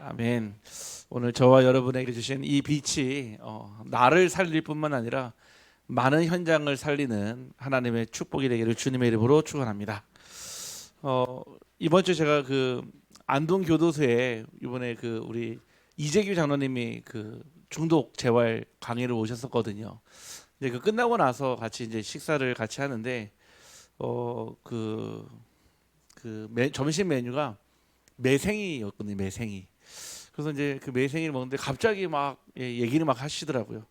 아멘. 오늘 저와 여러분에게 주신 이 빛이 나를 살릴 뿐만 아니라 많은 현장을 살리는 하나님의 축복이 되기를 주님의 이름으로 축원합니다. 이번 주 제가 그 안동 교도소에 이번에 그 우리 이재규 장로님이 그 중독 재활 강의를 오셨었거든요. 이제 그 끝나고 나서 같이 이제 식사를 같이 하는데 점심 메뉴가 매생이였거든요. 매생이. 그래서 이제 그 매생이를 먹는데 갑자기 막 얘기를 막 하시더라고요.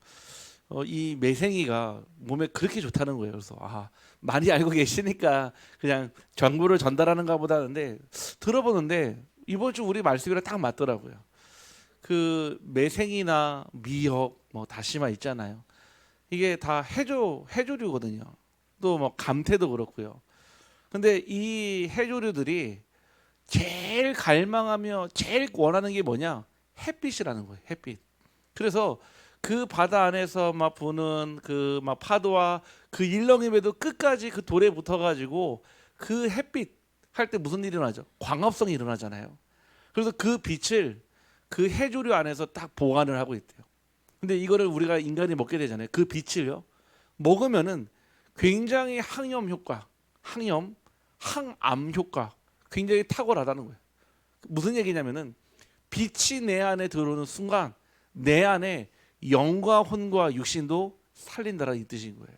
이 매생이가 몸에 그렇게 좋다는 거예요. 그래서 많이 알고 계시니까 그냥 정보를 전달하는가 보다 하는데 들어보는데 이번 주 우리 말씀이랑 딱 맞더라고요. 그 매생이나 미역, 뭐 다시마 있잖아요. 이게 다 해조류거든요. 또 뭐 감태도 그렇고요. 근데 이 해조류들이 제일 갈망하며 제일 원하는 게 뭐냐? 햇빛이라는 거예요. 햇빛. 그래서 그 바다 안에서 막 부는 그 막 파도와 그 일렁임에도 끝까지 그 돌에 붙어가지고 그 햇빛 할 때 무슨 일이 일어나죠? 광합성이 일어나잖아요. 그래서 그 빛을 그 해조류 안에서 딱 보관을 하고 있대요. 근데 이거를 우리가 인간이 먹게 되잖아요. 그 빛을요 먹으면은 굉장히 항암 효과 굉장히 탁월하다는 거예요. 무슨 얘기냐면은 빛이 내 안에 들어오는 순간 내 안에 영과 혼과 육신도 살린다라는 이 뜻인 거예요.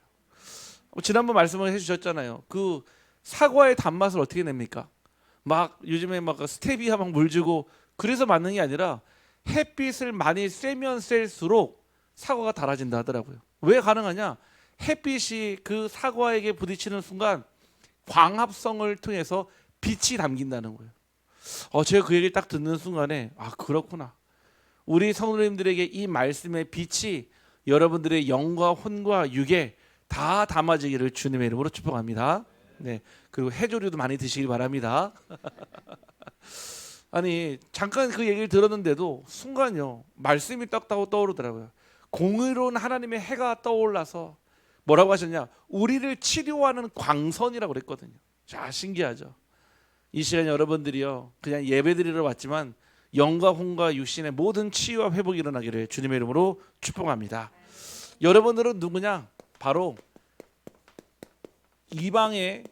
지난번 말씀을 해주셨잖아요. 그 사과의 단맛을 어떻게 냅니까? 막 요즘에 막 스테비아 막 물 주고 그래서 맞는 게 아니라 햇빛을 많이 쐬면 쐴수록 사과가 달아진다 하더라고요. 왜 가능하냐? 햇빛이 그 사과에게 부딪히는 순간 광합성을 통해서 빛이 담긴다는 거예요. 제가 그 얘기를 딱 듣는 순간에 그렇구나. 우리 성도님들에게 이 말씀의 빛이 여러분들의 영과 혼과 육에 다 담아지기를 주님의 이름으로 축복합니다. 네, 그리고 해조류도 많이 드시길 바랍니다. 아니 잠깐 그 얘기를 들었는데도 순간요 말씀이 딱 떠오르더라고요. 공의로운 하나님의 해가 떠올라서 뭐라고 하셨냐? 우리를 치료하는 광선이라고 그랬거든요. 자, 신기하죠. 이 시간 여러분들이요 그냥 예배드리러 왔지만 영과 혼과 육신의 모든 치유와 회복이 일어나기를 주님의 이름으로 축복합니다. 여러분들은 누구냐? 바로 이방의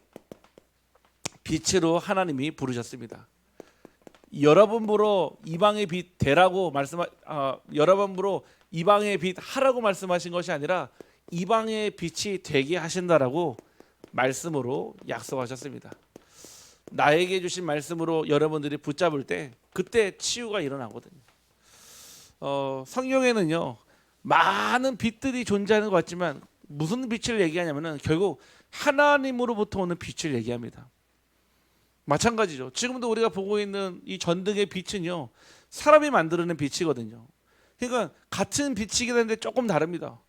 빛으로 하나님이 부르셨습니다. 여러분 보러 이방의 빛 되라고 여러분 보러 이방의 빛 하라고 말씀하신 것이 아니라 이방의 빛이 되게 하신다라고 말씀으로 약속하셨습니다. 나에게 주신 말씀으로 여러분들이 붙잡을 때 그때 치유가 일어나거든요. 성경에는요 많은 빛들이 존재하는 것 같지만 무슨 빛을 얘기하냐면은 결국 하나님으로부터 오는 빛을 얘기합니다. 마찬가지죠. 지금도 우리가 보고 있는 이 전등의 빛은요 사람이 만들어낸 빛이거든요. 그러니까 같은 빛이긴 한데 조금 다릅니다.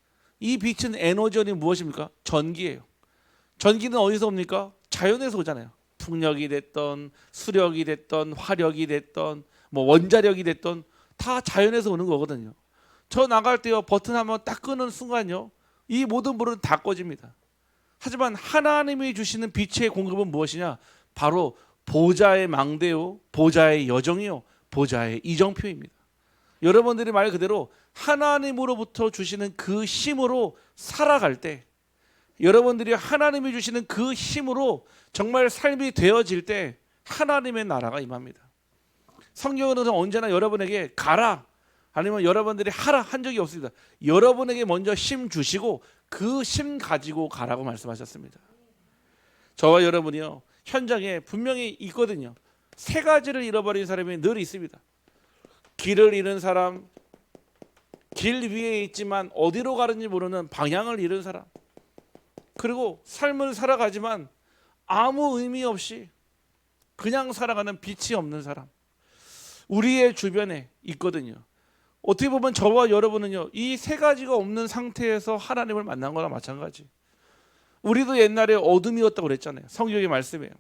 이 빛은 에너지원이 무엇입니까? 전기예요. 전기는 어디서 옵니까? 자연에서 오잖아요. 풍력이 됐던 수력이 됐던 화력이 됐던 뭐 원자력이 됐던 다 자연에서 오는 거거든요. 저 나갈 때요 버튼 한번 딱 끄는 순간요 이 모든 불은 다 꺼집니다. 하지만 하나님이 주시는 빛의 공급은 무엇이냐? 바로 보좌의 망대요, 보좌의 여정이요, 보좌의 이정표입니다. 여러분들이 말 그대로 하나님으로부터 주시는 그 힘으로 살아갈 때, 여러분들이 하나님이 주시는 그 힘으로 정말 삶이 되어질 때 하나님의 나라가 임합니다. 성경은 언제나 여러분에게 가라 아니면 여러분들이 하라 한 적이 없습니다. 여러분에게 먼저 힘 주시고 그 힘 가지고 가라고 말씀하셨습니다. 저와 여러분이요 현장에 분명히 있거든요. 세 가지를 잃어버린 사람이 늘 있습니다. 길을 잃은 사람, 길 위에 있지만 어디로 가는지 모르는 방향을 잃은 사람, 그리고 삶을 살아가지만 아무 의미 없이 그냥 살아가는 빛이 없는 사람, 우리의 주변에 있거든요. 어떻게 보면 저와 여러분은요 이 세 가지가 없는 상태에서 하나님을 만난 거나 마찬가지. 우리도 옛날에 어둠이었다고 그랬잖아요. 성경의 말씀이에요.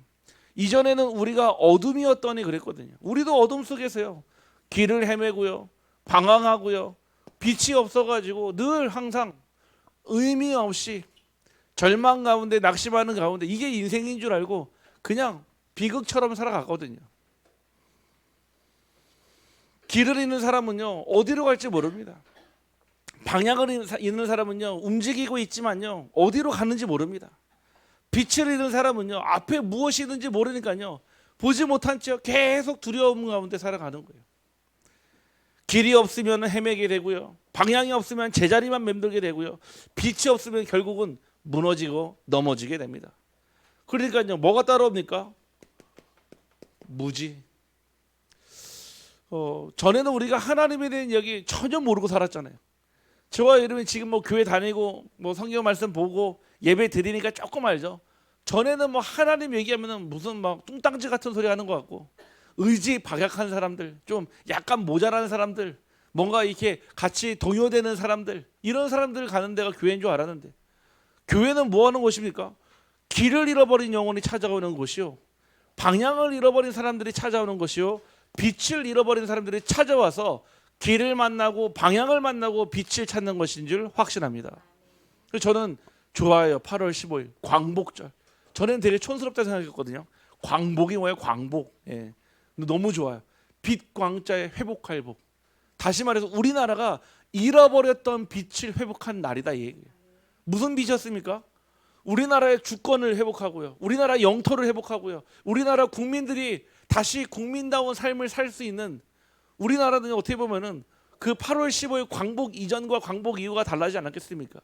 이전에는 우리가 어둠이었더니 그랬거든요. 우리도 어둠 속에서요 길을 헤매고요 방황하고요 빛이 없어가지고 늘 항상 의미 없이 절망 가운데 낙심하는 가운데 이게 인생인 줄 알고 그냥 비극처럼 살아갔거든요. 길을 잃는 사람은요 어디로 갈지 모릅니다. 방향을 잃는 사람은요 움직이고 있지만요 어디로 가는지 모릅니다. 빛을 잃는 사람은요 앞에 무엇이 있는지 모르니까요 보지 못한 채 계속 두려움 가운데 살아가는 거예요. 길이 없으면 헤매게 되고요. 방향이 없으면 제자리만 맴돌게 되고요. 빛이 없으면 결국은 무너지고 넘어지게 됩니다. 그러니까요 뭐가 따라옵니까? 무지. 전에는 우리가 하나님에 대한 이야기 전혀 모르고 살았잖아요. 저와 여러분 지금 뭐 교회 다니고 뭐 성경 말씀 보고 예배 드리니까 조금 알죠. 전에는 뭐 하나님 얘기하면은 무슨 막 뚱땅지 같은 소리 하는 것 같고 의지 박약한 사람들, 좀 약간 모자란 사람들, 뭔가 이렇게 같이 동요되는 사람들, 이런 사람들 가는 데가 교회인 줄 알았는데, 교회는 뭐 하는 곳입니까? 길을 잃어버린 영혼이 찾아오는 곳이요, 방향을 잃어버린 사람들이 찾아오는 곳이요, 빛을 잃어버린 사람들이 찾아와서 길을 만나고 방향을 만나고 빛을 찾는 것인 줄 확신합니다. 그래서 저는 좋아요. 8월 15일 광복절. 전에는 되게 촌스럽다 생각했거든요. 광복이 뭐예요? 광복. 예. 근데 너무 좋아요. 빛 광자의 회복할 복. 다시 말해서 우리나라가 잃어버렸던 빛을 회복한 날이다 이 얘기예요. 무슨 빛이었습니까? 우리나라의 주권을 회복하고요. 우리나라 영토를 회복하고요. 우리나라 국민들이 다시 국민다운 삶을 살 수 있는, 우리나라는 어떻게 보면은 그 8월 15일 광복 이전과 광복 이후가 달라지지 않았겠습니까?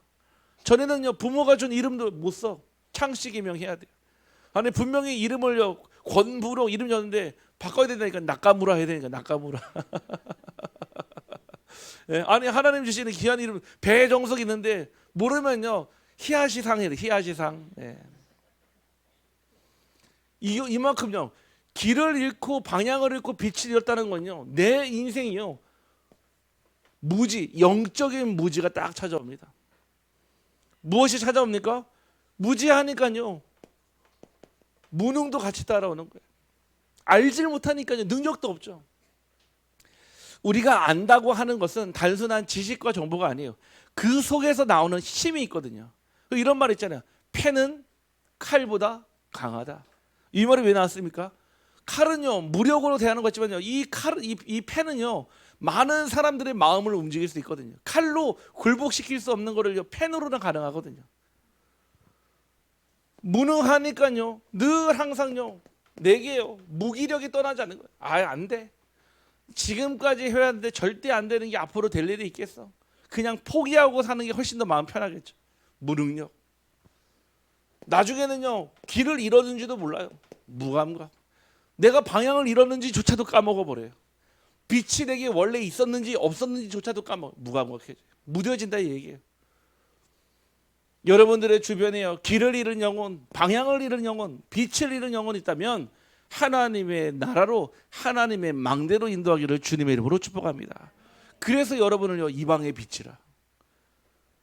전에는요 부모가 준 이름도 못 써. 창씨기명 해야 돼요. 아니 분명히 이름을요 권부로 이름 줬는데 바꿔야 된다니까. 낙가무라 해야 되니까. 낙가무라. 예, 아니 하나님 주시는 귀한 이름 배정석 있는데 모르면요 희야시상이래. 희야시상. 예. 이만큼요 길을 잃고 방향을 잃고 빛을 잃었다는 건요 내 인생이요 무지, 영적인 무지가 딱 찾아옵니다. 무엇이 찾아옵니까? 무지하니까요 무능도 같이 따라오는 거예요. 알질 못하니까요 능력도 없죠. 우리가 안다고 하는 것은 단순한 지식과 정보가 아니에요. 그 속에서 나오는 힘이 있거든요. 이런 말 있잖아요. 패는 칼보다 강하다. 이 말이 왜 나왔습니까? 칼은요 무력으로 대하는 것 같지만요 이 패는요 많은 사람들의 마음을 움직일 수 있거든요. 칼로 굴복시킬 수 없는 거를 펜으로는 가능하거든요. 무능하니까요 늘 항상요 내게요 무기력이 떠나지 않는 거예요. 안 돼. 지금까지 해왔는데 절대 안 되는 게 앞으로 될 일이 있겠어. 그냥 포기하고 사는 게 훨씬 더 마음 편하겠죠. 무능력. 나중에는요 길을 잃었는지도 몰라요. 무감각. 내가 방향을 잃었는지조차도 까먹어버려요. 빛이 내게 원래 있었는지 없었는지조차도 까먹어. 무감각해져요. 무뎌진다 이 얘기예요. 여러분들의 주변에요 길을 잃은 영혼, 방향을 잃은 영혼, 빛을 잃은 영혼이 있다면 하나님의 나라로, 하나님의 망대로 인도하기를 주님의 이름으로 축복합니다. 그래서 여러분을요 이방의 빛이라.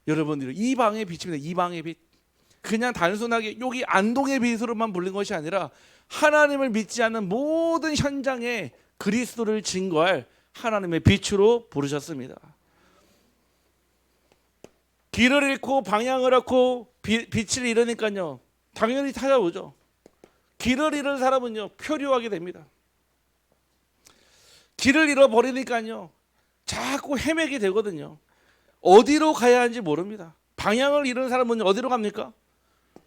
여러분들이 이방의 빛입니다. 이방의 빛. 그냥 단순하게 여기 안동의 빛으로만 불린 것이 아니라 하나님을 믿지 않는 모든 현장에 그리스도를 증거할 하나님의 빛으로 부르셨습니다. 길을 잃고 방향을 잃고 빛을 잃으니까요 당연히 찾아오죠. 길을 잃은 사람은요 표류하게 됩니다. 길을 잃어버리니까요 자꾸 헤매게 되거든요. 어디로 가야 하는지 모릅니다. 방향을 잃은 사람은 어디로 갑니까?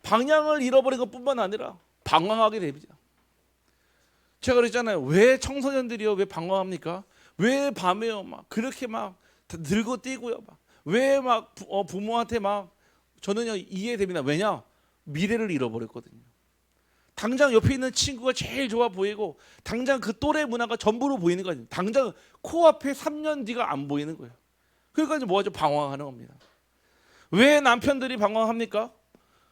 방향을 잃어버린 것뿐만 아니라 방황하게 됩니다. 제가 그랬잖아요. 왜 청소년들이요 왜 방황합니까? 왜 밤에요 막 그렇게 막 들고 뛰고요 막 왜 막 부모한테 막. 저는요 이해됩니다. 왜냐? 미래를 잃어버렸거든요. 당장 옆에 있는 친구가 제일 좋아 보이고 당장 그 또래 문화가 전부로 보이는 거예요. 당장 코앞에 3년 뒤가 안 보이는 거예요. 그러니까 이제 뭐하죠? 방황하는 겁니다. 왜 남편들이 방황합니까?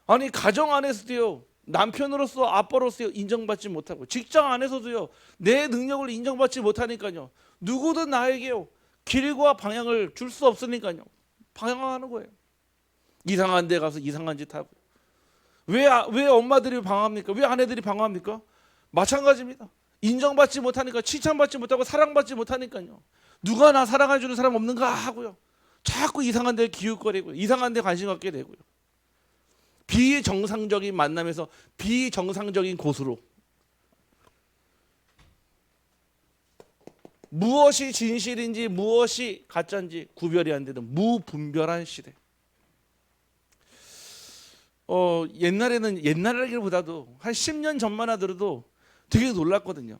아니 가정 안에서도요 남편으로서 아빠로서 인정받지 못하고 직장 안에서도요 내 능력을 인정받지 못하니까요 누구든 나에게요 길과 방향을 줄 수 없으니까요 방황하는 거예요. 이상한 데 가서 이상한 짓 하고. 왜 엄마들이 방황합니까? 왜 아내들이 방황합니까? 마찬가지입니다. 인정받지 못하니까, 칭찬받지 못하고 사랑받지 못하니까요 누가 나 사랑해 주는 사람 없는가 하고요 자꾸 이상한 데 기웃거리고 이상한 데 관심 갖게 되고요 비정상적인 만남에서 비정상적인 곳으로 무엇이 진실인지 무엇이 가짜인지 구별이 안 되는 무분별한 시대. 옛날이라기보다도 한 10년 전만 하더라도 되게 놀랐거든요.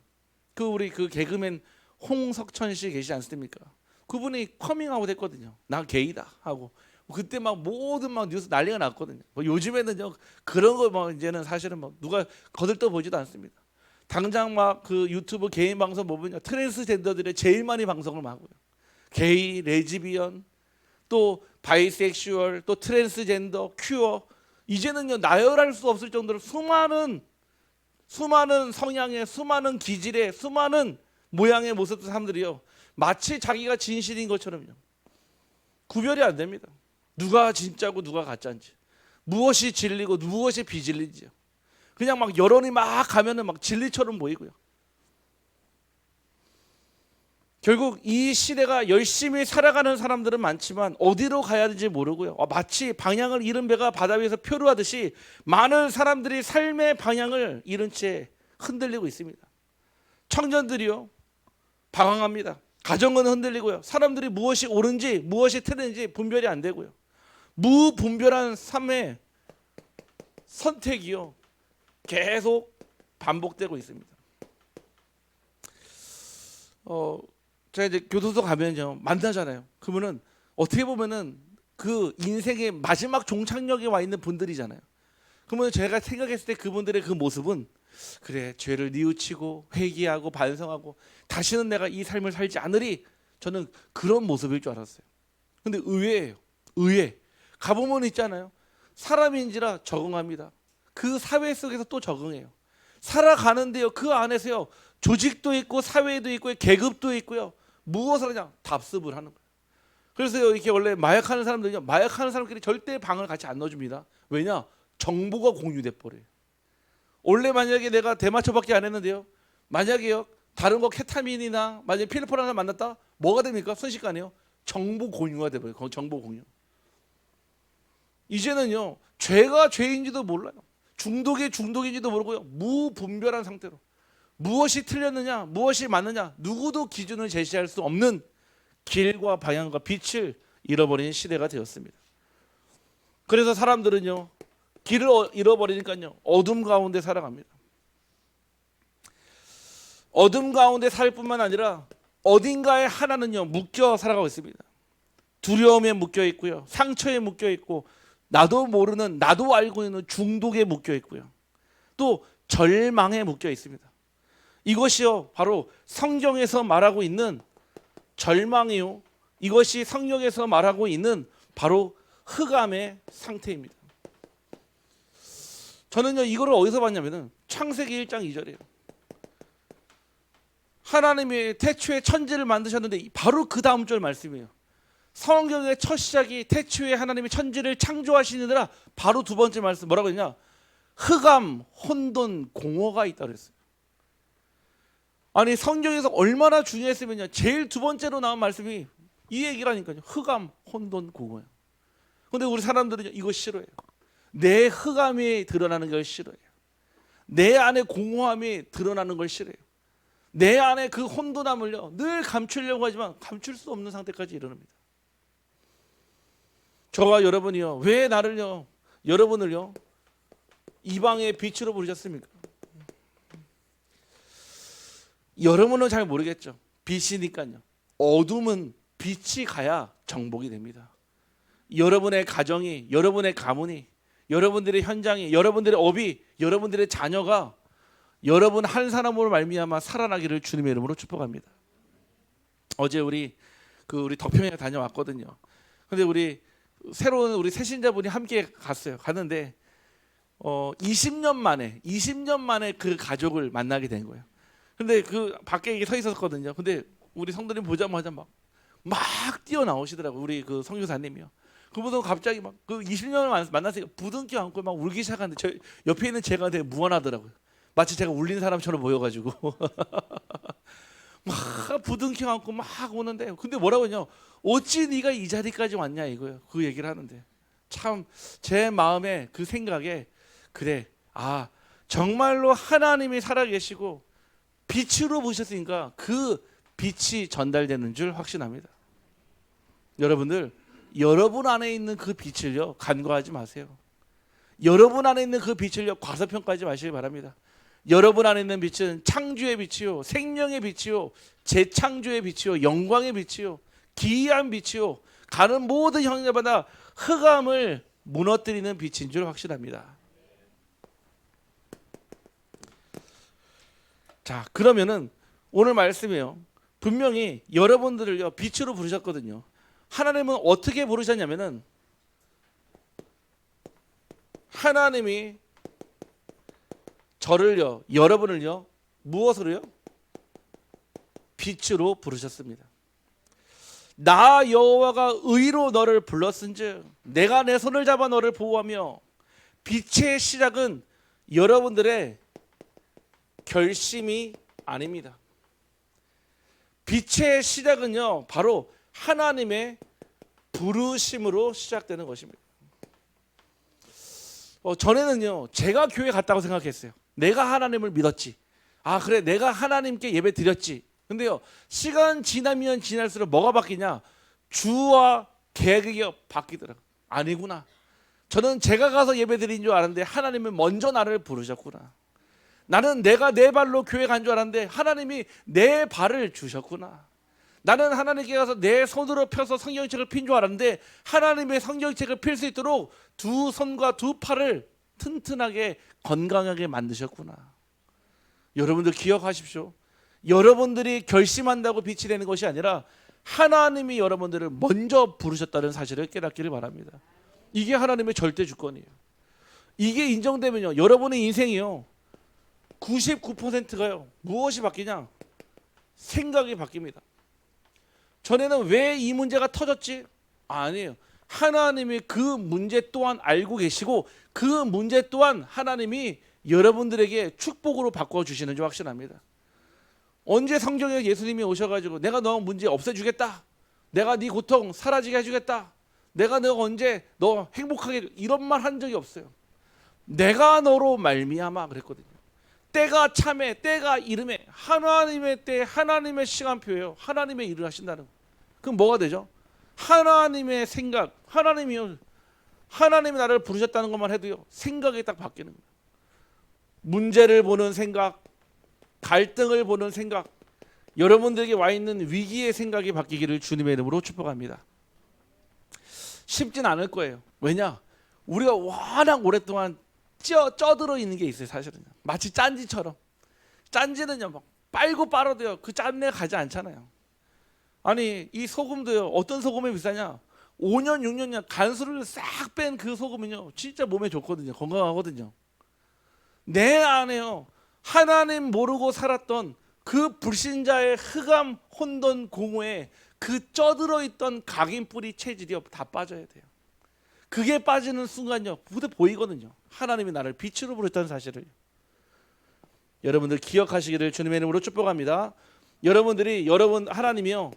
우리 개그맨 홍석천 씨 계시지 않습니까? 그분이 커밍아웃 했거든요. 나 게이다 하고. 그때 막 모든 뉴스 난리가 났거든요. 요즘에는요 그런 거 이제는 사실은 누가 거들떠 보지도 않습니다. 당장 유튜브 개인 방송 보면 트랜스젠더들의 제일 많이 방송을 하고요. 게이, 레즈비언, 또 바이섹슈얼, 또 트랜스젠더, 큐어, 이제는요 나열할 수 없을 정도로 수많은 성향의, 수많은 기질의, 수많은 모양의 모습 사람들이요 마치 자기가 진실인 것처럼요 구별이 안 됩니다. 누가 진짜고 누가 가짜인지, 무엇이 진리고 무엇이 비진리인지요. 그냥 여론이 가면은 진리처럼 보이고요. 결국 이 시대가 열심히 살아가는 사람들은 많지만 어디로 가야 되는지 모르고요. 마치 방향을 잃은 배가 바다 위에서 표류하듯이 많은 사람들이 삶의 방향을 잃은 채 흔들리고 있습니다. 청년들이요 방황합니다. 가정은 흔들리고요. 사람들이 무엇이 옳은지 무엇이 틀린지 분별이 안 되고요. 무분별한 삶의 선택이요 계속 반복되고 있습니다. 제가 이제 교도소 가면요 만나잖아요. 그러면은 어떻게 보면은 그 인생의 마지막 종착역에 와 있는 분들이잖아요. 그러면 제가 생각했을 때 그분들의 그 모습은 그래 죄를 뉘우치고 회개하고 반성하고 다시는 내가 이 삶을 살지 않으리, 저는 그런 모습일 줄 알았어요. 근데 의외예요. 의외. 가보면 있잖아요. 사람인지라 적응합니다. 그 사회 속에서 또 적응해요. 살아가는데요 그 안에서요 조직도 있고 사회도 있고 계급도 있고요 무엇을 그냥 답습을 하는 거예요. 그래서 이렇게 원래 마약하는 사람들은요 마약하는 사람끼리 절대 방을 같이 안 넣어줍니다. 왜냐? 정보가 공유돼 버려요. 원래 만약에 내가 대마초밖에 안 했는데요 만약에요 다른 거 케타민이나 만약에 필리포를 하나 만났다 뭐가 됩니까? 순식간에요 정보 공유가 돼버려요. 정보 공유. 이제는요 죄가 죄인지도 몰라요. 중독이 중독인지도 모르고요 무분별한 상태로 무엇이 틀렸느냐 무엇이 맞느냐 누구도 기준을 제시할 수 없는 길과 방향과 빛을 잃어버린 시대가 되었습니다. 그래서 사람들은요 길을 잃어버리니까요 어둠 가운데 살아갑니다. 어둠 가운데 살 뿐만 아니라 어딘가에 하나는요 묶여 살아가고 있습니다. 두려움에 묶여 있고요 상처에 묶여 있고 나도 모르는 나도 알고 있는 중독에 묶여 있고요 또 절망에 묶여 있습니다. 이것이요 바로 성경에서 말하고 있는 절망이요 이것이 성경에서 말하고 있는 바로 흑암의 상태입니다. 저는요 이거를 어디서 봤냐면은 창세기 1장 2절이에요. 하나님이 태초에 천지를 만드셨는데 바로 그 다음 절 말씀이에요. 성경의 첫 시작이 태초에 하나님이 천지를 창조하시느라 바로 두 번째 말씀 뭐라고 했냐? 흑암, 혼돈, 공허가 있다고 그랬어요. 아니 성경에서 얼마나 중요했으면요 제일 두 번째로 나온 말씀이 이 얘기라니까요. 흑암, 혼돈, 공허예요. 근데 우리 사람들은 이거 싫어해요. 내 흑암이 드러나는 걸 싫어해요. 내 안에 공허함이 드러나는 걸 싫어해요. 내 안에 그 혼돈함을요 늘 감추려고 하지만 감출 수 없는 상태까지 이르릅니다. 저와 여러분이요 왜 나를요 여러분을요 이방의 빛으로 부르셨습니까? 여러분은 잘 모르겠죠. 빛이니까요. 어둠은 빛이 가야 정복이 됩니다. 여러분의 가정이, 여러분의 가문이, 여러분들의 현장이, 여러분들의 업이, 여러분들의 자녀가 여러분 한 사람으로 말미암아 살아나기를 주님의 이름으로 축복합니다. 어제 우리 덕평에 다녀왔거든요. 근데 우리 새로운 우리 새신자분이 함께 갔어요. 갔는데 20년 만에 그 가족을 만나게 된 거예요. 근데 그 밖에 서 있었거든요. 근데 우리 성도님 보자마자 막 뛰어나오시더라고요. 우리 그 선교사님이요. 그분은 갑자기 그 20년을 만나서 부둥켜 안고 막 울기 시작하는데 저 옆에 있는 제가 되게 무안하더라고요. 마치 제가 울린 사람처럼 보여가지고 막 부둥켜 안고 막 오는데 근데 뭐라고 하냐? 어찌 네가 이 자리까지 왔냐 이거예요. 그 얘기를 하는데 참 제 마음에 그 생각에 그래 정말로 하나님이 살아계시고 빛으로 보셨으니까 그 빛이 전달되는 줄 확신합니다. 여러분들, 여러분 안에 있는 그 빛을요 간과하지 마세요. 여러분 안에 있는 그 빛을요 과소평가하지 마시기 바랍니다. 여러분 안에 있는 빛은 창조의 빛이요, 생명의 빛이요, 재창조의 빛이요, 영광의 빛이요, 기이한 빛이요, 가는 모든 형제마다 흑암을 무너뜨리는 빛인 줄 확신합니다. 자, 그러면은 오늘 말씀이요, 분명히 여러분들을요 빛으로 부르셨거든요. 하나님은 어떻게 부르셨냐면은, 하나님이 저를요, 여러분을요, 무엇으로요? 빛으로 부르셨습니다. 나 여호와가 의로 너를 불렀은즉 내가 내 손을 잡아 너를 보호하며. 빛의 시작은 여러분들의 결심이 아닙니다. 빛의 시작은요 바로 하나님의 부르심으로 시작되는 것입니다. 전에는요 제가 교회 갔다고 생각했어요. 내가 하나님을 믿었지. 아 그래, 내가 하나님께 예배 드렸지. 근데요 시간 지나면 지날수록 뭐가 바뀌냐? 주와 계획이 바뀌더라고요. 아니구나, 저는 제가 가서 예배 드린 줄 알았는데 하나님은 먼저 나를 부르셨구나. 나는 내가 내 발로 교회 간 줄 알았는데 하나님이 내 발을 주셨구나. 나는 하나님께 가서 내 손으로 펴서 성경책을 핀 줄 알았는데 하나님의 성경책을 필 수 있도록 두 손과 두 팔을 튼튼하게 건강하게 만드셨구나. 여러분들 기억하십시오. 여러분들이 결심한다고 빛이 되는 것이 아니라 하나님이 여러분들을 먼저 부르셨다는 사실을 깨닫기를 바랍니다. 이게 하나님의 절대 주권이에요. 이게 인정되면요 여러분의 인생이요 99%가요 무엇이 바뀌냐? 생각이 바뀝니다. 전에는 왜 이 문제가 터졌지? 아니에요. 하나님이 그 문제 또한 알고 계시고 그 문제 또한 하나님이 여러분들에게 축복으로 바꿔주시는 줄 확신합니다. 언제 성경에 예수님이 오셔가지고 내가 너 문제 없애주겠다, 내가 네 고통 사라지게 해주겠다, 내가 너 언제 너 행복하게, 이런 말 한 적이 없어요. 내가 너로 말미암아 그랬거든요. 때가 참에, 때가 이름에, 하나님의 때, 하나님의 시간표예요. 하나님의 일을 하신다는 거. 그럼 뭐가 되죠? 하나님의 생각, 하나님이 나를 부르셨다는 것만 해도요 생각이 딱 바뀌는 거예요. 문제를 보는 생각, 갈등을 보는 생각, 여러분들에게 와 있는 위기의 생각이 바뀌기를 주님의 이름으로 축복합니다. 쉽진 않을 거예요. 왜냐? 우리가 워낙 오랫동안 쪄들어 있는 게 있어요. 사실은 마치 짠지처럼. 짠지는요 막 빨고 빨아도요 그 짠내 가지 않잖아요. 아니 이 소금도요, 어떤 소금이 비싸냐? 5년 6년 간수를 싹 뺀 그 소금은요 진짜 몸에 좋거든요. 건강하거든요. 내 안에요 하나님 모르고 살았던 그 불신자의 흑암 혼돈 공허에 그 쪄들어 있던 각인뿌리 체질이 다 빠져야 돼요. 그게 빠지는 순간요 무대 보이거든요. 하나님이 나를 빛으로 부르셨다는 사실을 여러분들 기억하시기를 주님의 이름으로 축복합니다. 여러분 하나님이요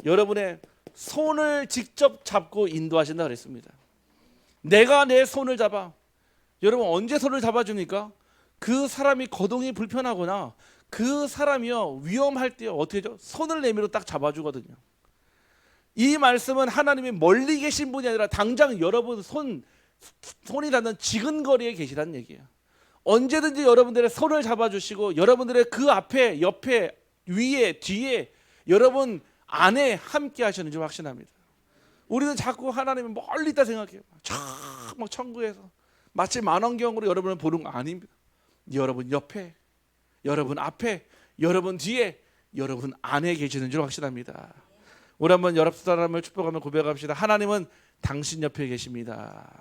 여러분의 손을 직접 잡고 인도하신다 그랬습니다. 내가 내 손을 잡아. 여러분 언제 손을 잡아줍니까? 그 사람이 거동이 불편하거나 그 사람이요 위험할 때요 어떻게 하죠? 손을 내밀어 딱 잡아주거든요. 이 말씀은 하나님이 멀리 계신 분이 아니라 당장 여러분 손이 닿는 지근거리에 계시다는 얘기예요. 언제든지 여러분들의 손을 잡아주시고 여러분들의 그 앞에, 옆에, 위에, 뒤에, 여러분 안에 함께 하시는 줄 확신합니다. 우리는 자꾸 하나님은 멀리 있다 생각해요. 막 천국에서 마치 만원경으로 여러분을 보는 거 아닙니다. 여러분 옆에, 여러분 앞에, 여러분 뒤에, 여러분 안에 계시는 줄 확신합니다. 우리 한번 여러 사람을 축복하며 고백합시다. 하나님은 당신 옆에 계십니다.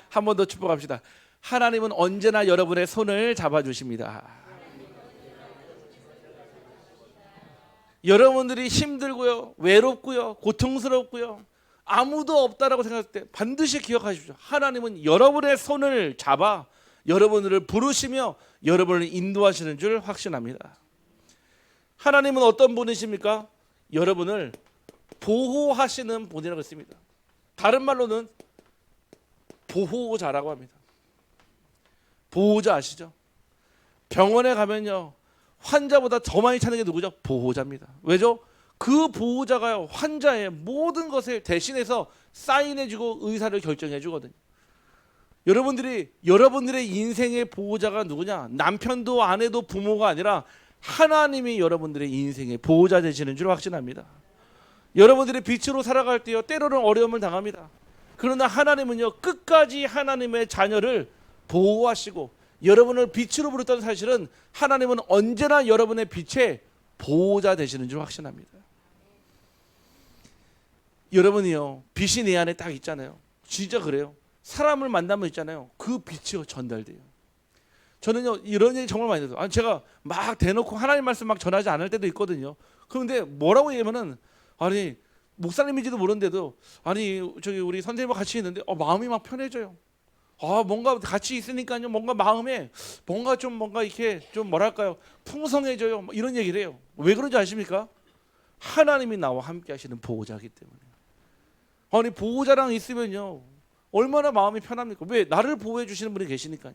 한 번 더 축복합시다. 하나님은 언제나 여러분의 손을 잡아주십니다. 여러분들이 힘들고요, 외롭고요, 고통스럽고요, 아무도 없다라고 생각할 때 반드시 기억하십시오. 하나님은 여러분의 손을 잡아 여러분들을 부르시며 여러분을 인도하시는 줄 확신합니다. 하나님은 어떤 분이십니까? 여러분을 보호하시는 분이라고 했습니다. 다른 말로는 보호자라고 합니다. 보호자 아시죠? 병원에 가면요 환자보다 더 많이 찾는 게 누구죠? 보호자입니다. 왜죠? 그 보호자가 환자의 모든 것을 대신해서 사인해주고 의사를 결정해주거든요. 여러분들의 인생의 보호자가 누구냐? 남편도 아내도 부모가 아니라 하나님이 여러분들의 인생의 보호자 되시는 줄 확신합니다. 여러분들이 빛으로 살아갈 때요, 때로는 어려움을 당합니다. 그러나 하나님은요, 끝까지 하나님의 자녀를 보호하시고 여러분을 빛으로 부르던 사실은 하나님은 언제나 여러분의 빛의 보호자 되시는 줄 확신합니다. 여러분이요, 빛이 내 안에 딱 있잖아요. 진짜 그래요. 사람을 만나면 있잖아요, 그 빛이 전달돼요. 저는요, 이런 얘기 정말 많이 들어요. 제가 막 대놓고 하나님 말씀 막 전하지 않을 때도 있거든요. 그런데 뭐라고 얘기하면은, 아니 목사님인지도 모르는데도, 아니 저기 우리 선생님과 같이 있는데 마음이 막 편해져요. 뭔가 같이 있으니까요, 뭔가 마음에 뭔가 이렇게 좀 뭐랄까요, 풍성해져요. 뭐 이런 얘기를 해요. 왜 그런지 아십니까? 하나님이 나와 함께 하시는 보호자이기 때문에. 아니 보호자랑 있으면요, 얼마나 마음이 편합니까? 왜? 나를 보호해 주시는 분이 계시니까요.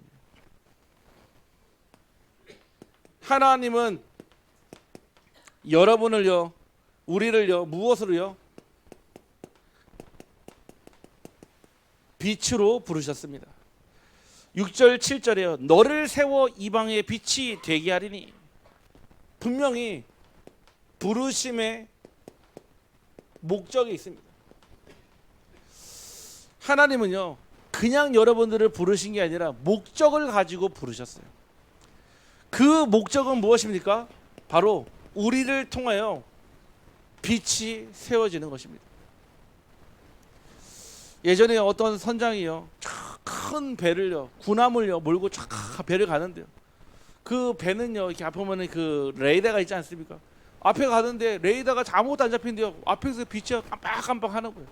하나님은 여러분을요, 우리를요, 무엇으로요? 빛으로 부르셨습니다. 6절 7절에요. 너를 세워 이방의 빛이 되게 하리니. 분명히 부르심의 목적이 있습니다. 하나님은요, 그냥 여러분들을 부르신 게 아니라 목적을 가지고 부르셨어요. 그 목적은 무엇입니까? 바로 우리를 통하여 빛이 세워지는 것입니다. 예전에 어떤 선장이요, 큰 배를요, 군함을요 몰고 쫙 배를 가는데요, 그 배는요, 이렇게 앞에 보면 그 레이더가 있지 않습니까? 앞에 가는데 레이더가 아무것도 안 잡힌대요. 앞에서 빛이 깜빡깜빡 하는 거예요.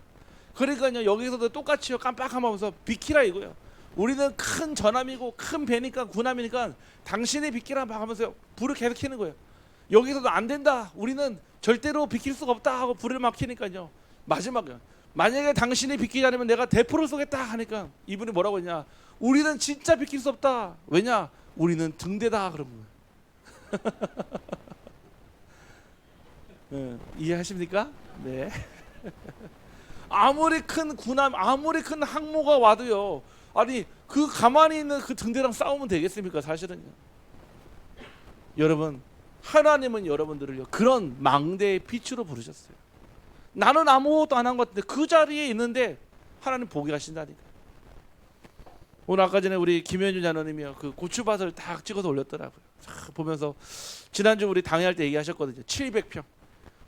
그러니까요, 여기서도 똑같이요, 깜빡하면서 비키라 이거예요. 우리는 큰 전함이고 큰 배니까, 군함이니까 당신의 비키라 막 하면서 불을 계속 켜는 거예요. 여기서도 안 된다, 우리는 절대로 비킬 수가 없다 하고 불을 막 켜니까요, 마지막에 만약에 당신이 비키지 않으면 내가 대포를 쏘겠다 하니까 이분이 뭐라고 했냐? 우리는 진짜 비킬 수 없다. 왜냐? 우리는 등대다. 그런 거예요. 네, 이해하십니까? 네. 아무리 큰 군함, 아무리 큰 항모가 와도요, 아니 그 가만히 있는 그 등대랑 싸우면 되겠습니까? 사실은요. 여러분, 하나님은 여러분들을요, 그런 망대의 빛으로 부르셨어요. 나는 아무것도 안 한 것 같은데 그 자리에 있는데 하나님 보게 하신다니까. 오늘 아까 전에 우리 김현준 자녀님이요, 그 고추밭을 딱 찍어서 올렸더라고요. 보면서 지난주 우리 당회할 때 얘기하셨거든요. 700평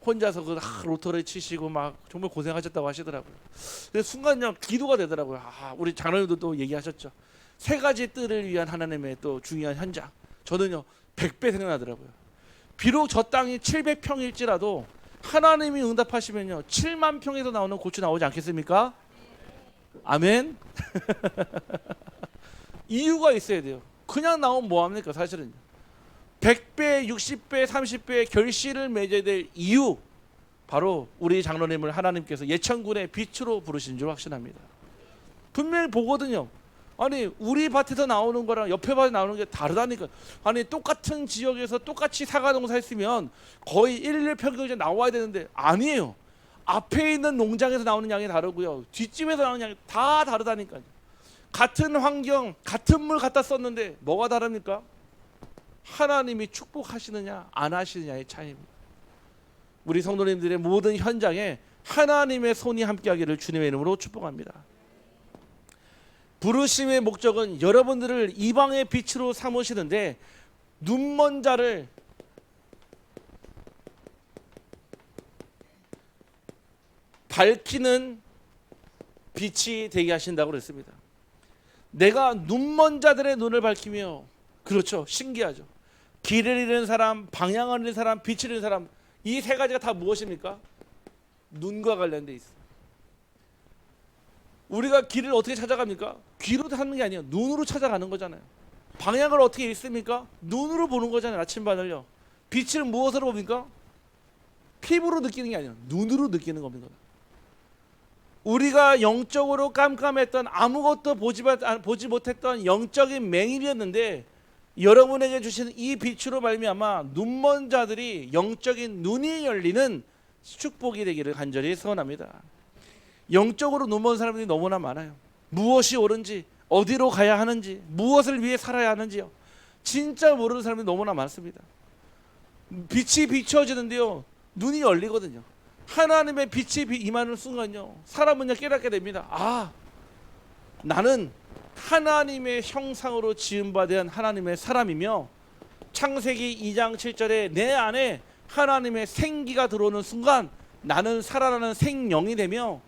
혼자서 그 로터를 치시고 막 정말 고생하셨다고 하시더라고요. 근데 순간요, 기도가 되더라고요. 우리 장로님도 또 얘기하셨죠. 세 가지 뜰을 위한 하나님의 또 중요한 현장. 저는요 100배 생각나더라고요. 비록 저 땅이 700평일지라도 하나님이 응답하시면요 7만 평에서 나오는 고추 나오지 않겠습니까? 아멘. 이유가 있어야 돼요. 그냥 나오면 뭐합니까? 사실은 100배, 60배, 30배의 결실을 맺어야 될 이유, 바로 우리 장로님을 하나님께서 예천군의 빛으로 부르신 줄 확신합니다. 분명히 보거든요. 아니 우리 밭에서 나오는 거랑 옆에 밭에 나오는 게 다르다니까. 아니 똑같은 지역에서 똑같이 사과 농사했으면 거의 1일 평균이 나와야 되는데 아니에요. 앞에 있는 농장에서 나오는 양이 다르고요, 뒷집에서 나오는 양이 다 다르다니까요. 같은 환경, 같은 물 갖다 썼는데 뭐가 다릅니까? 하나님이 축복하시느냐 안 하시느냐의 차이입니다. 우리 성도님들의 모든 현장에 하나님의 손이 함께하기를 주님의 이름으로 축복합니다. 부르심의 목적은 여러분들을 이방의 빛으로 삼으시는데, 눈먼 자를 밝히는 빛이 되게 하신다고 그랬습니다. 내가 눈먼 자들의 눈을 밝히며, 그렇죠, 신기하죠. 길을 잃은 사람, 방향을 잃은 사람, 빛을 잃은 사람, 이 세 가지가 다 무엇입니까? 눈과 관련돼 있어요. 우리가 길을 어떻게 찾아갑니까? 귀로 찾는 게 아니에요. 눈으로 찾아가는 거잖아요. 방향을 어떻게 읽습니까? 눈으로 보는 거잖아요. 아침반을요. 빛을 무엇으로 봅니까? 피부로 느끼는 게 아니에요. 눈으로 느끼는 겁니다. 우리가 영적으로 깜깜했던, 아무것도 보지 못했던 영적인 맹인이었는데 여러분에게 주시는 이 빛으로 말미암아 눈먼 자들이 영적인 눈이 열리는 축복이 되기를 간절히 소원합니다. 영적으로 눈먼 사람들이 너무나 많아요. 무엇이 옳은지, 어디로 가야 하는지, 무엇을 위해 살아야 하는지요. 진짜 모르는 사람들이 너무나 많습니다. 빛이 비추어지는데요, 눈이 열리거든요. 하나님의 빛이 임하는 순간요, 사람은요 깨닫게 됩니다. 아, 나는 하나님의 형상으로 지음받은 하나님의 사람이며, 창세기 2장 7절에 내 안에 하나님의 생기가 들어오는 순간 나는 살아나는 생명이 되며,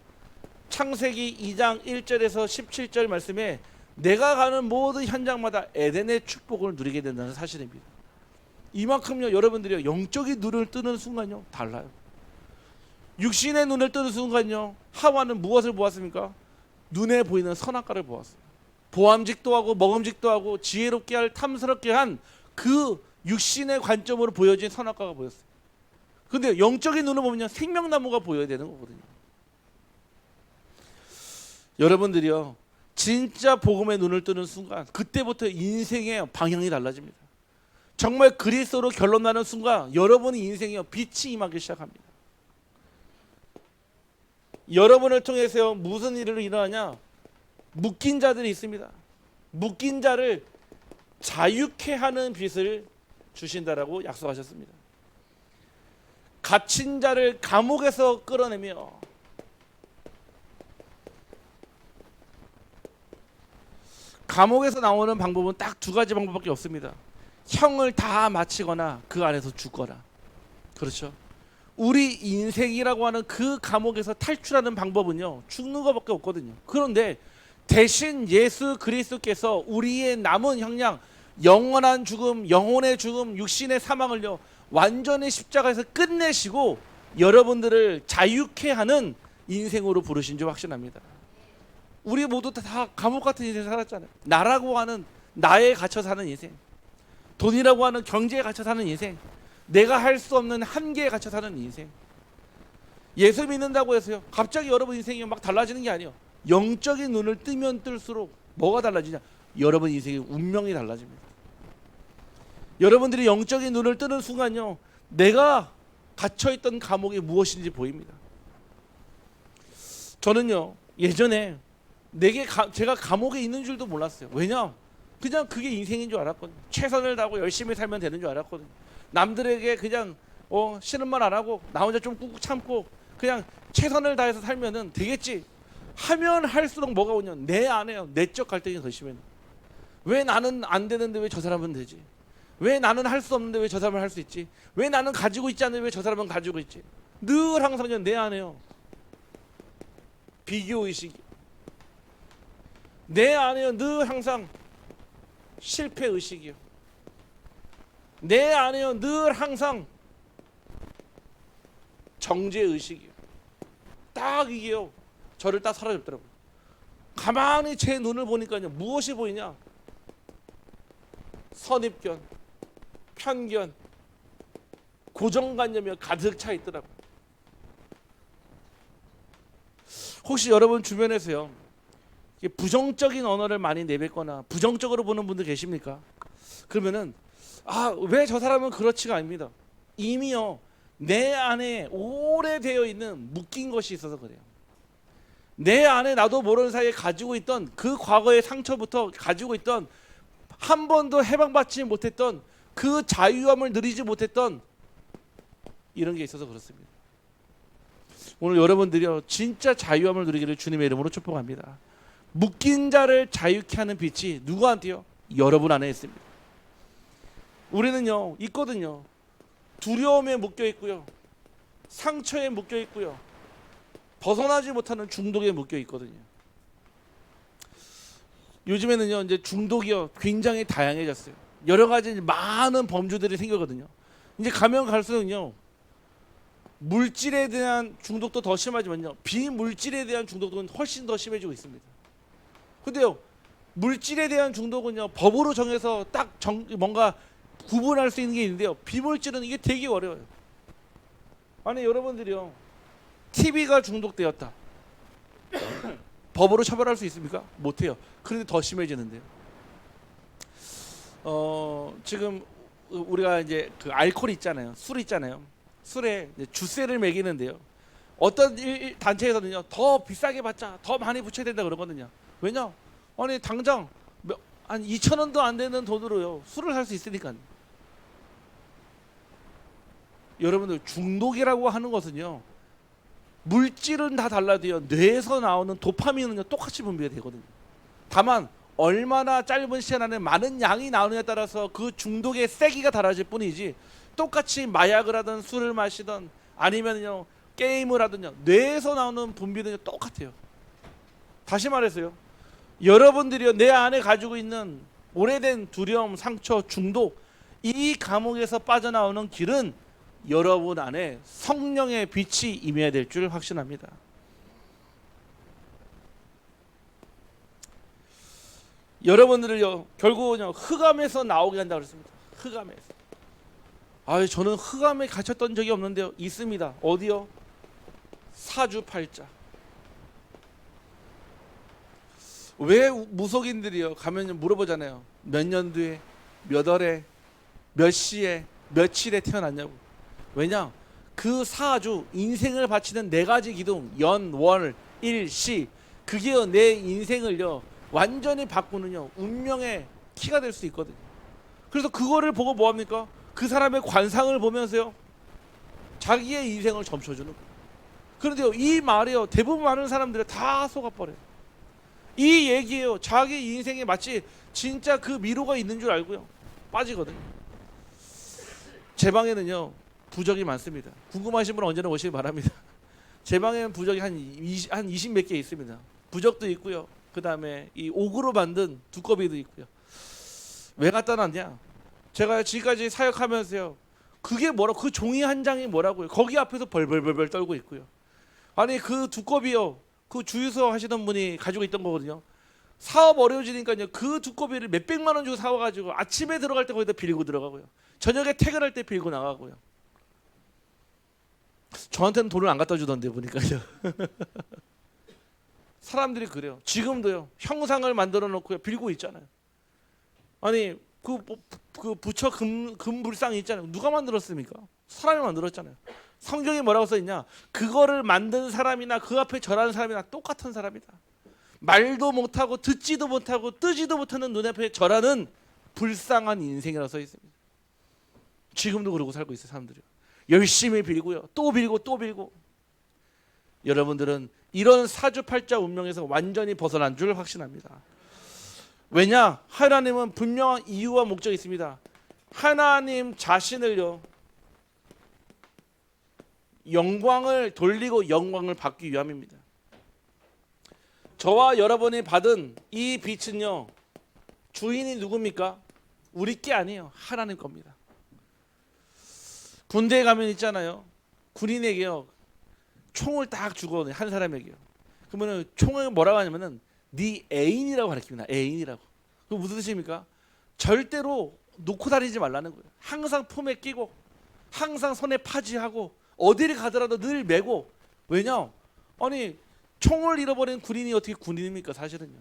창세기 2장 1절에서 17절 말씀에 내가 가는 모든 현장마다 에덴의 축복을 누리게 된다는 사실입니다. 이만큼요 여러분들이요 영적인 눈을 뜨는 순간요 달라요. 육신의 눈을 뜨는 순간요 하와는 무엇을 보았습니까? 눈에 보이는 선악과를 보았어요. 보암직도 하고 먹음직도 하고 지혜롭게 할 탐스럽게 한 그 육신의 관점으로 보여진 선악과가 보였어요. 근데 영적인 눈을 보면 생명나무가 보여야 되는 거거든요. 여러분들이요 진짜 복음의 눈을 뜨는 순간 그때부터 인생의 방향이 달라집니다. 정말 그리스도로 결론나는 순간 여러분의 인생에 빛이 임하기 시작합니다. 여러분을 통해서 무슨 일을 일어나냐? 묶인 자들이 있습니다. 묶인 자를 자유케 하는 빛을 주신다라고 약속하셨습니다. 갇힌 자를 감옥에서 끌어내며 감옥에서 나오는 방법은 딱 두 가지 방법밖에 없습니다. 형을 다 마치거나 그 안에서 죽거나. 그렇죠? 우리 인생이라고 하는 그 감옥에서 탈출하는 방법은요 죽는 것밖에 없거든요. 그런데 대신 예수 그리스도께서 우리의 남은 형량, 영원한 죽음, 영혼의 죽음, 육신의 사망을요 완전히 십자가에서 끝내시고 여러분들을 자유케 하는 인생으로 부르신 줄 확신합니다. 우리 모두 다 감옥 같은 인생 살았잖아요. 나라고 하는 나에 갇혀 사는 인생, 돈이라고 하는 경제에 갇혀 사는 인생, 내가 할 수 없는 한계에 갇혀 사는 인생. 예수 믿는다고 해서요 갑자기 여러분 인생이 막 달라지는 게 아니에요. 영적인 눈을 뜨면 뜰수록 뭐가 달라지냐? 여러분 인생의 운명이 달라집니다. 여러분들이 영적인 눈을 뜨는 순간요 내가 갇혀있던 감옥이 무엇인지 보입니다. 저는요 예전에 제가 감옥에 있는 줄도 몰랐어요. 왜냐? 그냥 그게 인생인 줄 알았거든요. 최선을 다하고 열심히 살면 되는 줄 알았거든요. 남들에게 그냥 싫은 말 안 하고 나 혼자 좀 꾹꾹 참고 그냥 최선을 다해서 살면은 되겠지 하면 할수록 뭐가 오냐? 내 안에요 내적 갈등이 더 심해요. 왜 나는 안 되는데 왜 저 사람은 되지? 왜 나는 할 수 없는데 왜 저 사람은 할 수 있지? 왜 나는 가지고 있지 않는데 왜 저 사람은 가지고 있지? 늘 항상 내 안에요 비교의식이, 내 안에요 늘 항상 실패의식이요, 내 안에요 늘 항상 정죄의식이요. 딱 이게요 저를 딱 사로잡더라고요. 가만히 제 눈을 보니까요 무엇이 보이냐? 선입견, 편견, 고정관념이 가득 차 있더라고요. 혹시 여러분 주변에서요 부정적인 언어를 많이 내뱉거나 부정적으로 보는 분들 계십니까? 그러면은 왜 저 사람은 그렇지가 아닙니다. 이미요 내 안에 오래되어 있는 묶인 것이 있어서 그래요. 내 안에 나도 모르는 사이에 가지고 있던 그 과거의 상처부터 가지고 있던 한 번도 해방받지 못했던 그 자유함을 누리지 못했던 이런 게 있어서 그렇습니다. 오늘 여러분들이요 진짜 자유함을 누리기를 주님의 이름으로 축복합니다. 묶인 자를 자유케 하는 빛이 누구한테요? 여러분 안에 있습니다. 우리는요 있거든요. 두려움에 묶여 있고요, 상처에 묶여 있고요, 벗어나지 못하는 중독에 묶여 있거든요. 요즘에는요 이제 중독이요 굉장히 다양해졌어요. 여러 가지 많은 범주들이 생기거든요. 이제 가면 갈수록요 물질에 대한 중독도 더 심하지만요 비물질에 대한 중독은 훨씬 더 심해지고 있습니다. 근데요 물질에 대한 중독은요 법으로 정해서 뭔가 구분할 수 있는 게 있는데요 비물질은 이게 되게 어려워요. 아니 여러분들이요 TV가 중독되었다 법으로 처벌할 수 있습니까? 못해요. 그런데 더 심해지는데요. 지금 우리가 이제 그 알코올 있잖아요. 술 있잖아요. 술에 이제 주세를 매기는데요. 어떤 단체에서는요 더 비싸게 받자, 더 많이 붙여야 된다 그러거든요. 왜냐? 아니 당장 한 2,000원도 안 되는 돈으로요 술을 살 수 있으니까. 여러분들 중독이라고 하는 것은요 물질은 다 달라도요 뇌에서 나오는 도파민은요 똑같이 분비가 되거든요. 다만 얼마나 짧은 시간 안에 많은 양이 나오느냐에 따라서 그 중독의 세기가 달라질 뿐이지, 똑같이 마약을 하든 술을 마시든 아니면요 게임을 하든요 뇌에서 나오는 분비는 똑같아요. 다시 말해서요 여러분들이요 내 안에 가지고 있는 오래된 두려움, 상처, 중독, 이 감옥에서 빠져나오는 길은 여러분 안에 성령의 빛이 임해야 될 줄 확신합니다. 여러분들을요 결국은요 흑암에서 나오게 한다고 그랬습니다. 흑암에서. 저는 흑암에 갇혔던 적이 없는데요. 있습니다. 어디요? 사주팔자. 왜 무속인들이요 가면 물어보잖아요. 몇 년도에, 몇 월에, 몇 시에, 며칠에 태어났냐고. 왜냐? 그 사주, 인생을 바치는 네 가지 기둥, 연, 월, 일, 시, 그게요 내 인생을요 완전히 바꾸는요 운명의 키가 될 수 있거든요. 그래서 그거를 보고 뭐합니까? 그 사람의 관상을 보면서요 자기의 인생을 점쳐주는 거예요. 그런데요 이 말이요 대부분 많은 사람들이 다 속아버려요. 이 얘기예요. 자기 인생에 마치 진짜 그 미로가 있는 줄 알고요 빠지거든요. 제 방에는요 부적이 많습니다. 궁금하신 분은 언제나 오시기 바랍니다. 제 방에는 부적이 한 20 몇 개 있습니다. 부적도 있고요. 그 다음에 이 옥으로 만든 두꺼비도 있고요. 왜 갖다 놨냐? 제가 지금까지 사역하면서요 그게 뭐라고, 그 종이 한 장이 뭐라고요? 거기 앞에서 벌벌벌벌 떨고 있고요. 아니 그 두꺼비요 그 주유소 하시던 분이 가지고 있던 거거든요. 사업 어려워지니까요 그 두꺼비를 몇백만 원 주고 사와가지고 아침에 들어갈 때 거기다 빌고 들어가고요, 저녁에 퇴근할 때 빌고 나가고요. 저한테는 돈을 안 갖다 주던데 보니까요. 사람들이 그래요. 지금도요 형상을 만들어 놓고요 빌고 있잖아요. 아니 그 부처 금불상 있잖아요. 누가 만들었습니까? 사람이 만들었잖아요. 성경에 뭐라고 써 있냐? 그거를 만든 사람이나 그 앞에 절하는 사람이나 똑같은 사람이다. 말도 못하고 듣지도 못하고 뜨지도 못하는 눈앞에 절하는 불쌍한 인생이라고 써 있습니다. 지금도 그러고 살고 있어요. 사람들이 열심히 빌고요 또 빌고 또 빌고. 여러분들은 이런 사주팔자 운명에서 완전히 벗어난 줄 확신합니다. 왜냐? 하나님은 분명한 이유와 목적이 있습니다. 하나님 자신을요 영광을 돌리고 영광을 받기 위함입니다. 저와 여러분이 받은 이 빛은요 주인이 누굽니까? 우리 게 아니에요. 하나님 겁니다. 군대에 가면 있잖아요, 군인에게요 총을 딱 주고 한 사람에게요, 그러면은 총을 뭐라고 하냐면은 네 애인이라고 가르칩니다. 애인이라고. 그 무슨 뜻입니까? 절대로 놓고 다니지 말라는 거예요. 항상 품에 끼고 항상 손에 파지하고 어디를 가더라도 늘 메고. 왜냐? 아니 총을 잃어버린 군인이 어떻게 군인입니까? 사실은요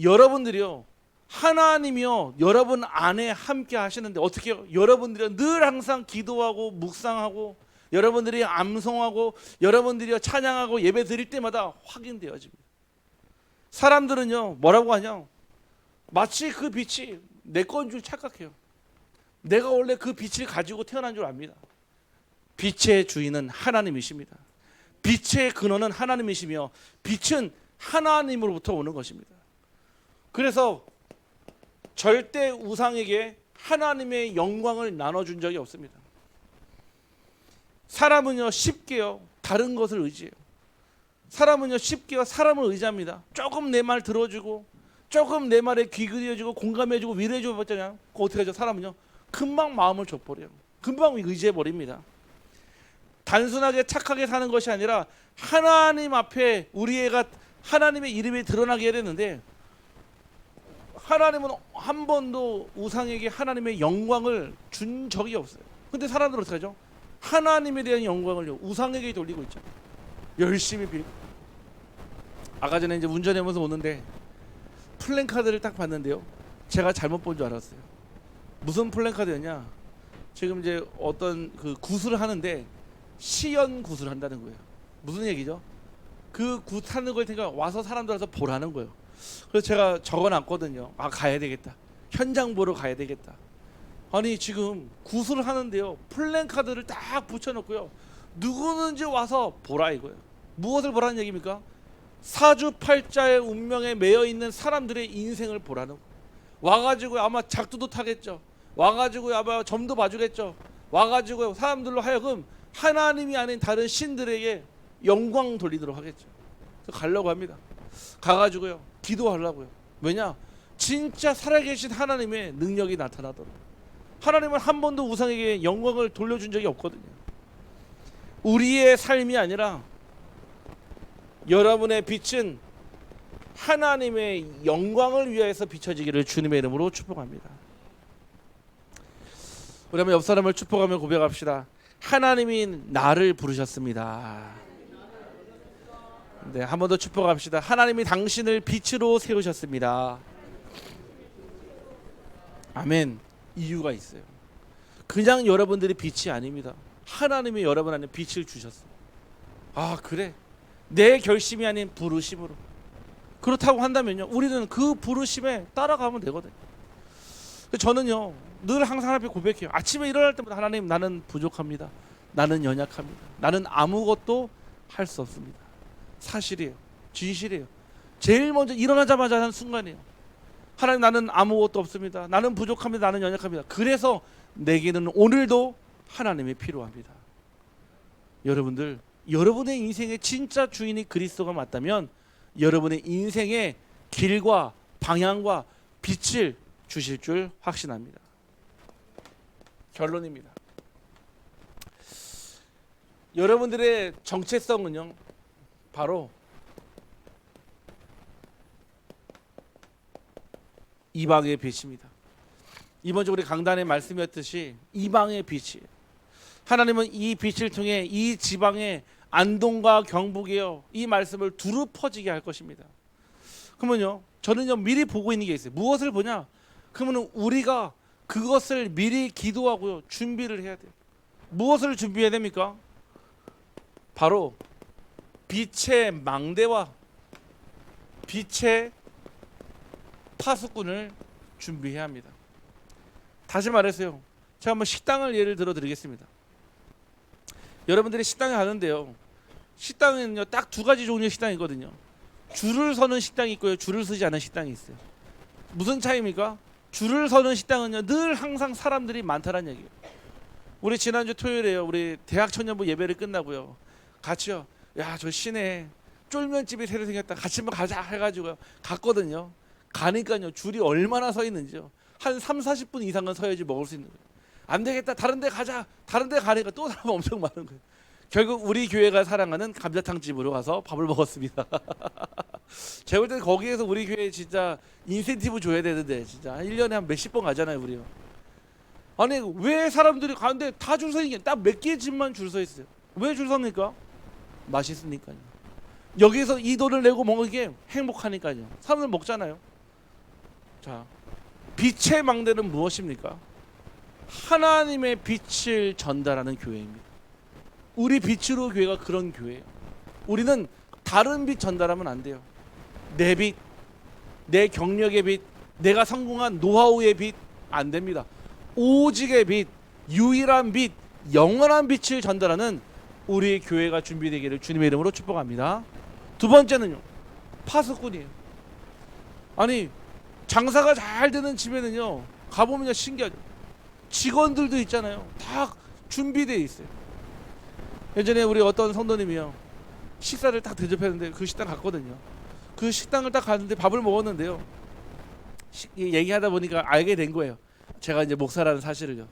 여러분들이요 하나님이요 여러분 안에 함께 하시는데 어떻게 해요? 여러분들이 늘 항상 기도하고 묵상하고 여러분들이 암송하고 여러분들이 찬양하고 예배 드릴 때마다 확인되어집니다. 사람들은요 뭐라고 하냐? 마치 그 빛이 내 건 줄 착각해요. 내가 원래 그 빛을 가지고 태어난 줄 압니다. 빛의 주인은 하나님이십니다. 빛의 근원은 하나님이시며 빛은 하나님으로부터 오는 것입니다. 그래서 절대 우상에게 하나님의 영광을 나눠준 적이 없습니다. 사람은요 쉽게요 다른 것을 의지해요. 사람은요 쉽게요 사람을 의지합니다. 조금 내 말 들어주고 조금 내 말에 귀 기울여주고 공감해주고 위로해주고 봤잖아요. 그거 어떻게 하죠? 사람은요 금방 마음을 줘버려요. 금방 의지해버립니다. 단순하게 착하게 사는 것이 아니라 하나님 앞에 우리 애가 하나님의 이름이 드러나게 해야 되는데, 하나님은 한 번도 우상에게 하나님의 영광을 준 적이 없어요. 근데 사람들은 어떻게 하죠? 하나님에 대한 영광을요 우상에게 돌리고 있죠. 열심히 빌고. 아까 전에 이제 운전하면서 오는데 플랜카드를 딱 봤는데요 제가 잘못 본 줄 알았어요. 무슨 플랜카드였냐? 지금 이제 어떤 그 굿을 하는데 시연 굿을 한다는 거예요. 무슨 얘기죠? 그 굿 하는 걸 테니까 와서 사람들 와서 보라는 거예요. 그래서 제가 적어놨거든요. 아, 가야 되겠다. 현장 보러 가야 되겠다. 아니 지금 굿을 하는데요, 플랜카드를 딱 붙여놓고요, 누구는지 와서 보라 이거예요. 무엇을 보라는 얘기입니까? 사주팔자의 운명에 매여 있는 사람들의 인생을 보라는 거예요. 와가지고 아마 작두도 타겠죠. 와가지고 아마 점도 봐주겠죠. 와가지고 사람들로 하여금 하나님이 아닌 다른 신들에게 영광 돌리도록 하겠죠. 그래서 가려고 합니다. 가가지고요, 기도하려고요. 왜냐? 진짜 살아계신 하나님의 능력이 나타나더라고요. 하나님은 한 번도 우상에게 영광을 돌려준 적이 없거든요. 우리의 삶이 아니라 여러분의 빛은 하나님의 영광을 위하여서 비춰지기를 주님의 이름으로 축복합니다. 우리 한번 옆 사람을 축복하며 고백합시다. 하나님이 나를 부르셨습니다. 네, 한 번 더 축복합시다. 하나님이 당신을 빛으로 세우셨습니다. 아멘. 이유가 있어요. 그냥 여러분들이 빛이 아닙니다. 하나님이 여러분 안에 빛을 주셨어요. 아, 그래, 내 결심이 아닌 부르심으로. 그렇다고 한다면요, 우리는 그 부르심에 따라가면 되거든요. 저는요, 늘 항상 하나님 앞에 고백해요. 아침에 일어날 때마다 하나님, 나는 부족합니다. 나는 연약합니다. 나는 아무것도 할 수 없습니다. 사실이에요. 진실이에요. 제일 먼저 일어나자마자 하는 순간이에요. 하나님, 나는 아무것도 없습니다. 나는 부족합니다. 나는 연약합니다. 그래서 내게는 오늘도 하나님이 필요합니다. 여러분들, 여러분의 인생의 진짜 주인이 그리스도가 맞다면 여러분의 인생의 길과 방향과 빛을 주실 줄 확신합니다. 결론입니다. 여러분들의 정체성은요, 바로 이방의 빛입니다. 이번 주 우리 강단의 말씀이었듯이 이방의 빛이에요. 하나님은 이 빛을 통해 이 지방의 안동과 경북에요, 이 말씀을 두루 퍼지게 할 것입니다. 그러면요, 저는요, 미리 보고 있는 게 있어요. 무엇을 보냐? 그러면 우리가 그것을 미리 기도하고요, 준비를 해야 돼요. 무엇을 준비해야 됩니까? 바로 빛의 망대와 빛의 파수꾼을 준비해야 합니다. 다시 말해서요, 제가 한번 식당을 예를 들어 드리겠습니다. 여러분들이 식당에 가는데요, 식당은요 딱 두 가지 종류의 식당이거든요. 줄을 서는 식당이 있고요, 줄을 서지 않은 식당이 있어요. 무슨 차이입니까? 줄을 서는 식당은요, 늘 항상 사람들이 많다는 얘기예요. 우리 지난주 토요일에요, 우리 대학 청년부 예배를 끝나고요, 같이요, 야, 저 시내에 쫄면집이 새로 생겼다, 같이 한번 가자 해가지고요 갔거든요. 가니까요, 줄이 얼마나 서 있는지요. 한 30-40분 이상은 서야지 먹을 수 있는 거예요. 안 되겠다, 다른 데 가자. 다른 데 가니까 또 사람 엄청 많은 거예요. 결국 우리 교회가 사랑하는 감자탕 집으로 가서 밥을 먹었습니다. 제가 볼 때는 거기에서 우리 교회 진짜 인센티브 줘야 되는데, 진짜 1년에 한 몇십 번 가잖아요, 우리요. 아니, 왜 사람들이 가는데 다 줄 서 있는 게 딱 몇 개의 집만 줄 서 있어요. 왜 줄 섭니까? 맛있으니까요. 여기서 이 돈을 내고 먹는 게 행복하니까요. 사람들 먹잖아요. 자, 빛의 망대는 무엇입니까? 하나님의 빛을 전달하는 교회입니다. 우리 빛으로 교회가 그런 교회예요. 우리는 다른 빛 전달하면 안 돼요. 내 빛, 내 경력의 빛, 내가 성공한 노하우의 빛, 안 됩니다. 오직의 빛, 유일한 빛, 영원한 빛을 전달하는 우리 교회가 준비되기를 주님의 이름으로 축복합니다. 두 번째는요, 파수꾼이에요. 아니, 장사가 잘 되는 집에는요, 가보면요 신기하죠. 직원들도 있잖아요. 다 준비되어 있어요. 예전에 우리 어떤 성도님이요, 식사를 딱 대접했는데 그 식당 갔거든요. 그 식당을 딱 갔는데 밥을 먹었는데요, 얘기하다 보니까 알게 된 거예요. 제가 이제 목사라는 사실을요.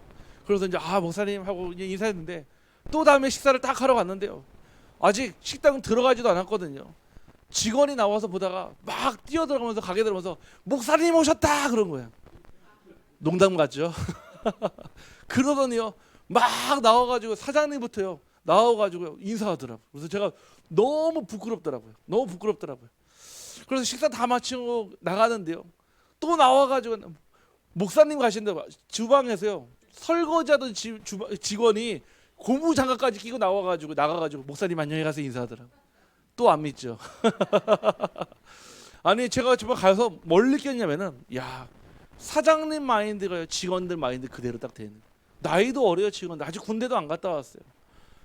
그래서 이제 목사님 하고 이제 인사했는데, 또 다음에 식사를 딱 하러 갔는데요, 아직 식당 들어가지도 않았거든요. 직원이 나와서 보다가 막 뛰어들어가면서 가게 들어가면서 목사님 오셨다 그런 거예요. 농담 같죠? 그러더니요, 막 나와가지고 사장님부터요 나와가지고 인사하더라고요. 그래서 제가 너무 부끄럽더라고요. 너무 부끄럽더라고요. 그래서 식사 다 마치고 나가는데요, 또 나와가지고 목사님 가신다 주방에서요 설거지하던 직원이 고무장갑까지 끼고 나가가지고 목사님 안녕히 가세요 인사하더라고. 또 안 믿죠. 아니 제가 주방 가서 뭘 느꼈냐면은 야 사장님 마인드가 직원들 마인드 그대로 딱 되는. 나이도 어려요 직원들 아직 군대도 안 갔다 왔어요.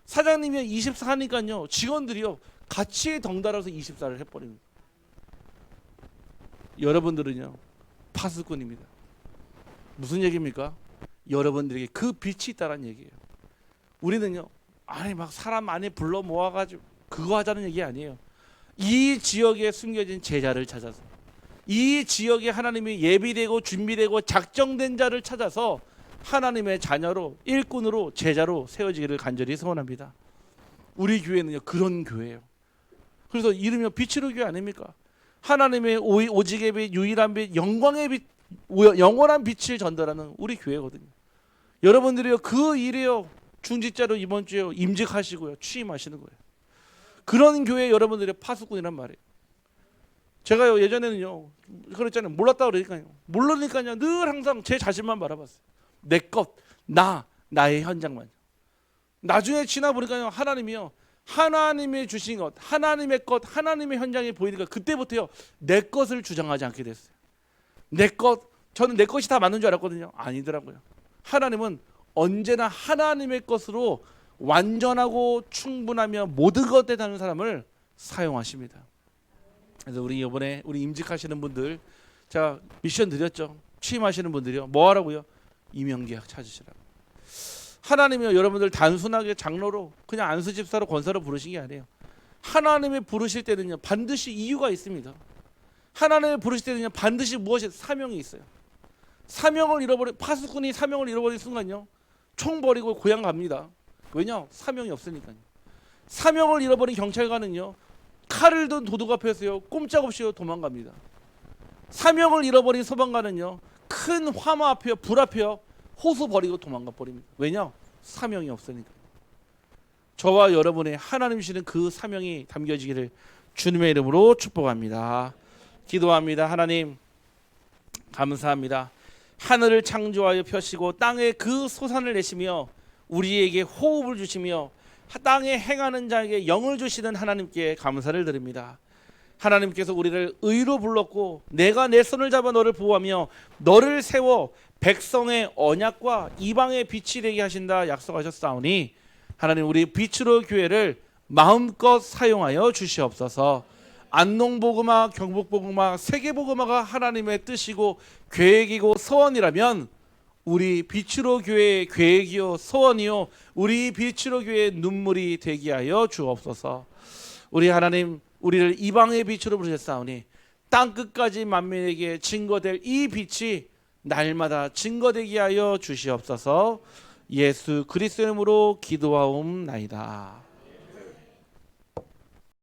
사장님이 24니까요 직원들이요 같이 덩달아서 24를 해버립니다. 여러분들은요 파수꾼입니다. 무슨 얘기입니까? 여러분들에게 그 빛이 있다는 얘기예요. 우리는요 아니 막 사람 많이 불러 모아가지고 그거 하자는 얘기 아니에요. 이 지역에 숨겨진 제자를 찾아서 이 지역에 하나님이 예비되고 준비되고 작정된 자를 찾아서 하나님의 자녀로 일꾼으로 제자로 세워지기를 간절히 소원합니다. 우리 교회는요 그런 교회예요. 그래서 이름이 빛으로 교회 아닙니까? 하나님의 오직의 빛, 유일한 빛, 영광의 빛, 영원한 빛을 전달하는 우리 교회거든요. 여러분들이요 그 일에요 중직자로 이번 주에 임직하시고요 취임하시는 거예요. 그런 교회 여러분들의 파수꾼이란 말이에요. 제가요 예전에는요 그랬잖아요 몰랐다 그러니까요 모르니까요 늘 항상 제 자신만 바라봤어요. 내 것, 나의 현장만. 나중에 지나 보니까요 하나님이요 하나님이 주신 것, 하나님의 것, 하나님의 현장이 보이니까 그때부터요 내 것을 주장하지 않게 됐어요. 내 것, 저는 내 것이 다 맞는 줄 알았거든요. 아니더라고요. 하나님은 언제나 하나님의 것으로 완전하고 충분하며 모든 것에 다는 사람을 사용하십니다. 그래서 우리 이번에 우리 임직하시는 분들 제가 미션 드렸죠. 취임하시는 분들이요 뭐 하라고요? 임용계약 찾으시라고. 하나님이요 여러분들 단순하게 장로로 그냥 안수집사로 권사로 부르신 게 아니에요. 하나님이 부르실 때는요 반드시 이유가 있습니다. 하나님이 부르실 때는요 반드시 무엇이 사명이 있어요. 사명을 잃어버린 파수꾼이 사명을 잃어버린 순간요 총 버리고 고향 갑니다. 왜냐? 사명이 없으니까요. 사명을 잃어버린 경찰관은요 칼을 든 도둑 앞에서요 꼼짝없이 도망갑니다. 사명을 잃어버린 소방관은요 큰 화마 앞에요 불 앞에요 호수 버리고 도망가 버립니다. 왜냐? 사명이 없으니까. 저와 여러분의 하나님 주시는 그 사명이 담겨지기를 주님의 이름으로 축복합니다. 기도합니다. 하나님 감사합니다. 하늘을 창조하여 펴시고 땅에 그 소산을 내시며 우리에게 호흡을 주시며 땅에 행하는 자에게 영을 주시는 하나님께 감사를 드립니다. 하나님께서 우리를 의로 불렀고 내가 내 손을 잡아 너를 보호하며 너를 세워 백성의 언약과 이방의 빛이 되게 하신다 약속하셨사오니 하나님 우리 빛으로 교회를 마음껏 사용하여 주시옵소서. 안농복음화, 경북복음화, 세계복음화가 하나님의 뜻이고 계획이고 소원이라면 우리 빛으로 교회의 계획이요 소원이요 우리 빛으로 교회의 눈물이 되게 하여 주옵소서. 우리 하나님 우리를 이방의 빛으로 부르셨사오니 땅끝까지 만민에게 증거될 이 빛이 날마다 증거되게 하여 주시옵소서. 예수 그리스도의 이름으로 기도하옵나이다.